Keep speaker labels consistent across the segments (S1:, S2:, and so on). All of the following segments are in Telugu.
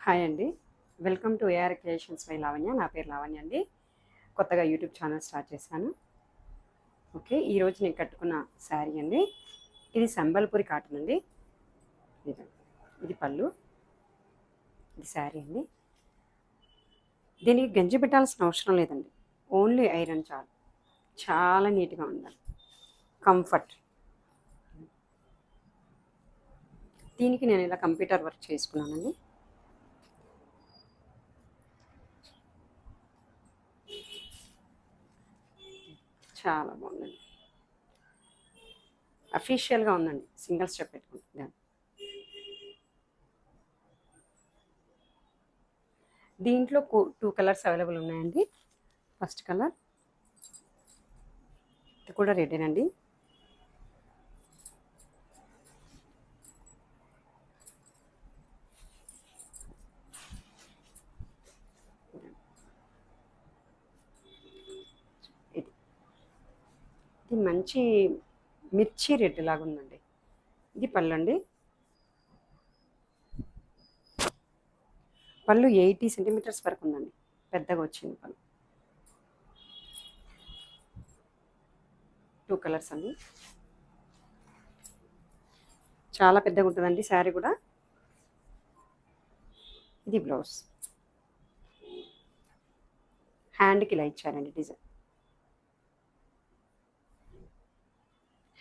S1: హాయ్ అండి. Welcome to AR creations by Lavanya. నా పేరు లావణ్య అండి. కొత్తగా యూట్యూబ్ ఛానల్ స్టార్ట్ చేశాను. ఓకే, ఈరోజు నేను కట్టుకున్న శారీ అండి. ఇది సంబల్పూరి కాటన్ అండి. ఇది పళ్ళు, ఇది శారీ అండి. దీనికి గంజి పెట్టాల్సిన అవసరం లేదండి, ఓన్లీ ఐరన్ చాలు. చాలా నీట్గా ఉండాలి, కంఫర్ట్. దీనికి నేను ఇలా కంప్యూటర్ వర్క్ చేసుకున్నానండి. చాలా బాగుందండి, అఫీషియల్గా ఉందండి. సింగిల్ స్టెప్ పెట్టుకుంటాను. దీంట్లో 2 కలర్స్ అవైలబుల్ ఉన్నాయండి. ఫస్ట్ కలర్, ఇది కూడా రెడేనండి. ఇది మంచి మిర్చి రెడ్ లాగా ఉందండి. ఇది పళ్ళు అండి. పళ్ళు 80 సెంటీమీటర్స్ వరకు ఉందండి, పెద్దగా వచ్చింది పళ్ళు. 2 కలర్స్ అండి. చాలా పెద్దగా ఉంటుందండి శారీ కూడా. ఇది బ్లౌజ్, హ్యాండ్కి ఇలా ఇచ్చారండి డిజైన్.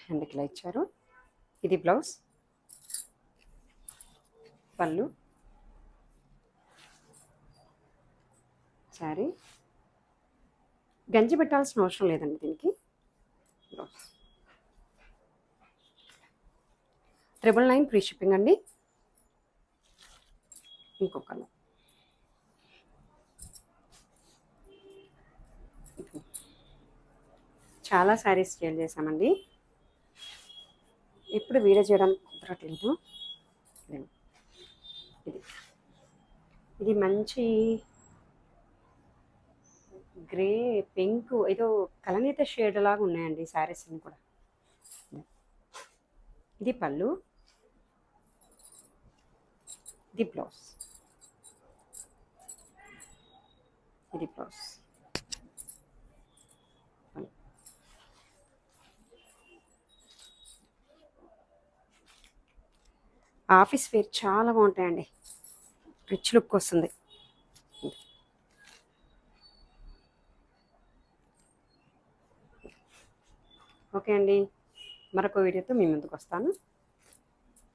S1: హ్యాండ్కి ఇలా ఇచ్చారు. ఇది బ్లౌజ్, పళ్ళు, శారీ. గంజి పెట్టాల్సిన అవసరం లేదండి దీనికి. బ్లౌజ్ 999 ఫ్రీ షిప్పింగ్ అండి. ఇంకో కలర్, చాలా శారీస్ సేల్ చేశామండి. ఇప్పుడు వీడియో చేయడానికి కుదరట్లేదు. ఇది ఇది మంచి గ్రే పింక్, ఏదో కలనీత షేడ్ లాగా ఉన్నాయండి శారీస్ అన్ని కూడా. ఇది పళ్ళు, ఇది బ్లౌజ్, ఇది బ్లౌజ్. ఆఫీస్ వేర్ చాలా బాగుంటాయండి, రిచ్ లుక్ వస్తుంది. ఓకే అండి, మరొక వీడియోతో మీ ముందుకు వస్తాను.